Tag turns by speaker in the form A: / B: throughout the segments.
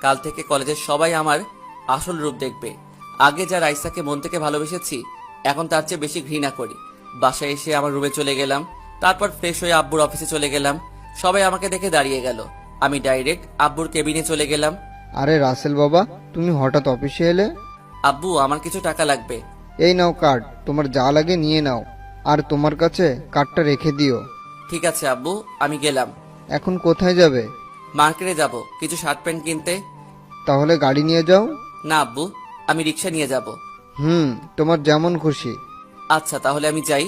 A: কাল থেকে কলেজের সবাই আমার আসল রূপ দেখবে। আগে যা রাইসাকে মন থেকে ভালোবেসেছি, এখন তার চেয়ে বেশি ঘৃণা করি। বাসায় এসে আমার রুমে চলে গেলাম, তারপর ফ্রেশ হয়ে আব্বুর অফিসে চলে গেলাম। সবাই আমাকে দেখে দাঁড়িয়ে গেল। আমি ডাইরেক্ট আব্বুর কেবিনে চলে গেলাম।
B: আরে রাসেল বাবা, তুমি হঠাৎ অফিসে এলে?
A: আব্বু, আমার কিছু টাকা লাগবে।
B: এই নাও কার্ড, তোমার যা লাগে নিয়ে নাও, আর তোমার কাছে কার্ডটা রেখে দিও।
A: ঠিক আছে আব্বু, আমি গেলাম।
B: এখন কোথায় যাবে?
A: মার্কেটে যাব কিছু শার্ট প্যান্ট কিনতে।
B: তাহলে গাড়ি নিয়ে যাও।
A: না আব্বু, আমি রিক্সা নিয়ে যাব।
B: তোমার যেমন খুশি।
A: আচ্ছা, তাহলে আমি যাই।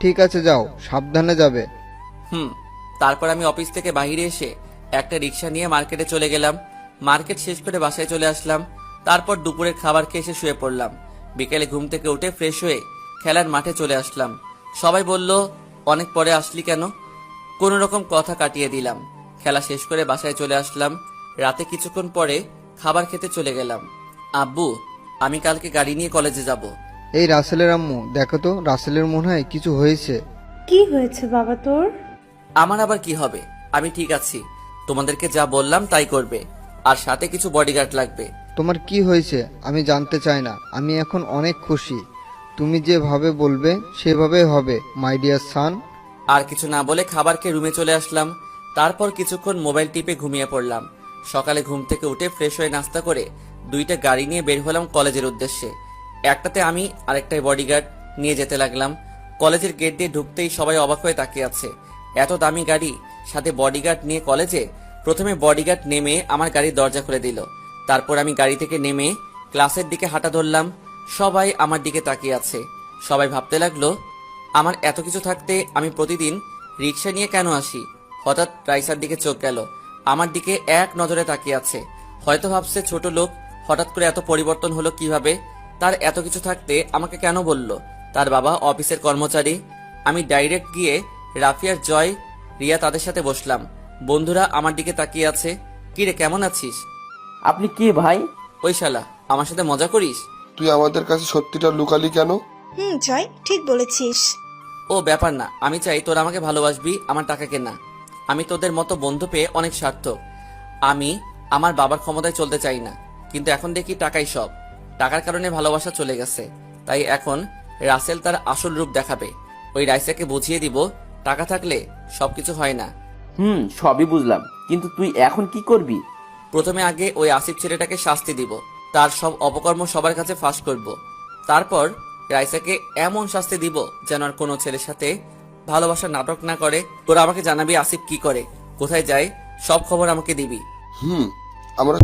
B: ঠিক আছে, যাও, সাবধানে যাবে।
A: তারপর আমি অফিস থেকে বাইরে এসে একটা রিক্সা নিয়ে মার্কেটে চলে গেলাম। মার্কেট শেষ করে বাসায় চলে আসলাম। তারপর দুপুরের খাবার খেয়ে এসে শুয়ে পড়লাম। বিকেলে ঘুম থেকে উঠে ফ্রেশ হয়ে খেলার মাঠে চলে আসলাম। সবাই বলল, অনেক পরে আসলি কেন? কোনো রকম কথা কাটিয়ে দিলাম। খেলা শেষ করে বাসায় চলে আসলাম। রাতে কিছুক্ষণ পরে খাবার খেতে চলে গেলাম। আব্বু, আমি কালকে গাড়ি নিয়ে কলেজে যাব।
B: এই রাসেলের আম্মু, দেখো তো, রাসেলের মনে হয় কিছু হয়েছে।
C: কি হয়েছে বাবা তোর?
A: আমার আবার কি হবে? আমি ঠিক আছি। তোমাদেরকে যা বললাম তাই করবে, আর সাথে কিছু বডিগার্ড লাগবে।
B: তোমার কি হয়েছে আমি জানতে চাই না, আমি এখন অনেক খুশি। তুমি যেভাবে বলবে সেভাবে হবে, মাই ডিয়ার সান।
A: আর কিছু না বলে খাবার খেয়ে রুমে চলে আসলাম। তারপর কিছুক্ষণ মোবাইল টিপে ঘুমিয়ে পড়লাম। সকালে ঘুম থেকে উঠে ফ্রেশ হয়ে নাস্তা করে দুইটা গাড়ি নিয়ে বের হলাম কলেজের উদ্দেশ্যে। একটাতে আমি, আরেকটাই বডিগার্ড নিয়ে যেতে লাগলাম। কলেজের গেট দিয়ে ঢুকতেই সবাই অবাক হয়ে তাকিয়ে আছে। এত দামি গাড়ি, সাথে বডিগার্ড নিয়ে কলেজে। প্রথমে বডিগার্ড নেমে আমার গাড়ির দরজা খুলে দিল। তারপর আমি গাড়ি থেকে নেমে ক্লাসের দিকে হাঁটা ধরলাম। সবাই আমার দিকে তাকিয়ে আছে। সবাই ভাবতে লাগলো, আমার এত কিছু থাকতে আমি প্রতিদিন রিক্সা নিয়ে কেন আসি? হঠাৎ রাইসার দিকে চোখ গেল, আমার দিকে এক নজরে তাকিয়ে আছে। হয়তো ভাবছে ছোট লোক, হঠাৎ করে এত পরিবর্তন হলো কিভাবে? তার এত কিছু থাকতে আমাকে কেন বলল? তার বাবা অফিসের কর্মচারী। আমি ডাইরেক্ট গিয়ে রাফিয়ার, জয়, রিয়া তাদের সাথে বসলাম। বন্ধুরা আমার দিকে তাকিয়ে আছে। কিরে, কেমন আছিস?
D: আপনি কে ভাই?
A: ওই শালা, আমার সাথে মজা করিস?
E: তুই আমাদের কাছে সত্যিটা লুকালি কেন?
F: জয়, ঠিক বলেছিস।
A: ও ব্যাপার না, আমি চাই তোরা আমাকে ভালোবাসবি, আমার টাকাকে না। আমি তোদের মতো বন্ধু পেয়ে অনেক সার্থক। আমি আমার বাবার ক্ষমতায় চলতে চাই না, কিন্তু এখন দেখি টাকাই সব। টাকার কারণে ভালোবাসা চলে গেছে, তাই এখন রাসেল তার আসল রূপ দেখাবে। ওই রাইসাকে বুঝিয়ে দিব, টাকা থাকলে সবকিছু হয় না।
D: সবই বুঝলাম, কিন্তু তুই এখন কি করবি?
A: প্রথমে আগে ওই আসিফ ছেলেটাকে শাস্তি দিব, তার সব অপকর্ম সবার কাছে ফাঁস করব। তারপর রাইসাকে এমন শাস্তি দিব যেন আর কোনো ছেলের সাথে ভালোবাসার নাটক না করে। তোরা আমাকে জানাবি আসিফ কি করে, কোথায় যায়, সব খবর আমাকে দিবি।
E: আমরা